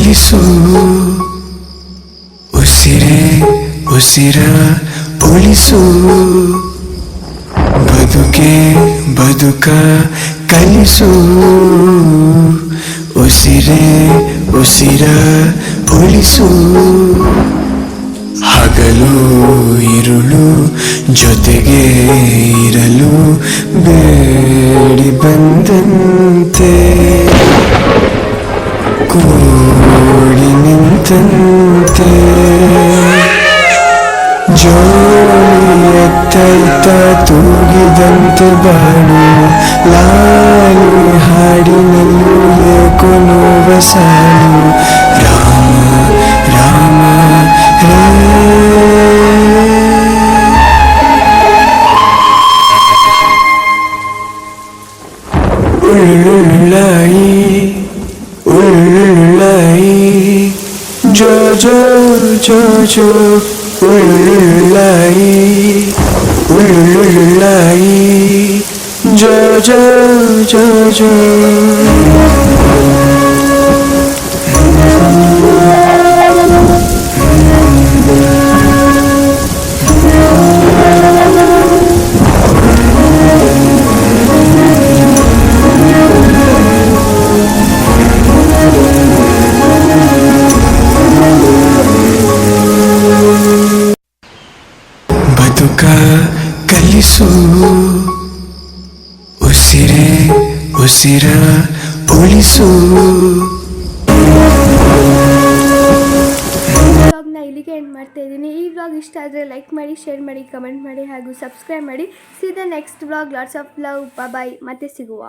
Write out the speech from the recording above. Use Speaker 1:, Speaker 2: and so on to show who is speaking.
Speaker 1: ಉಳಿಸು ಉಸಿರೇ ಉಸಿರ ಉಳಿಸು ಬದುಕೆ ಬದುಕ ಕಲಿಸು ಉಸಿರೇ ಉಸಿರ ಉಳಿಸು ಹಗಲು ಇರುಳು ಜೊತೆಗೆ ಇರಲು ಬೇಡಿ ಬಂದಂತೆ ಕೂಡಿ ನಿಂತಂತೆ ಜೋಳಿ ಎತ್ತೈತ ತೂಗಿದಂತೆ ಬಾಳು ಲಾಲಿ ಹಾಡಿನಲ್ಲೂ ಏಕೋ ನೋವ ಸಾಲು ರಾಮ ರಾಮ ರೇ ಉಳ್ಳುಳ್ಳಾಯಿ ಉಳ್ಳುಳ್ಳಾಯಿ ಜೋ ಜೋ ಜೋ ಜೋ ಉಳ್ಳುಳ್ಳಾಯಿ ಉಳ್ಳುಳ್ಳಾಯಿ ಜೋ ಜೋ ಜೋ ಜೋ ಬದುಕ ಕಲಿಸು ಉಸಿರೇ ಉಸಿರ ಉಳಿಸು.
Speaker 2: ವ್ಲಾಗ್ನ ಇಲ್ಲಿಗೆ ಎಂಡ್ ಮಾಡ್ತಾ ಇದ್ದೀನಿ. ಈ ವ್ಲಾಗ್ ಇಷ್ಟ ಆದರೆ ಲೈಕ್ ಮಾಡಿ, ಶೇರ್ ಮಾಡಿ, ಕಮೆಂಟ್ ಮಾಡಿ ಹಾಗೂ ಸಬ್ಸ್ಕ್ರೈಬ್ ಮಾಡಿ. See the next vlog. Lots of love. Bye. ಮತ್ತೆ ಸಿಗುವ.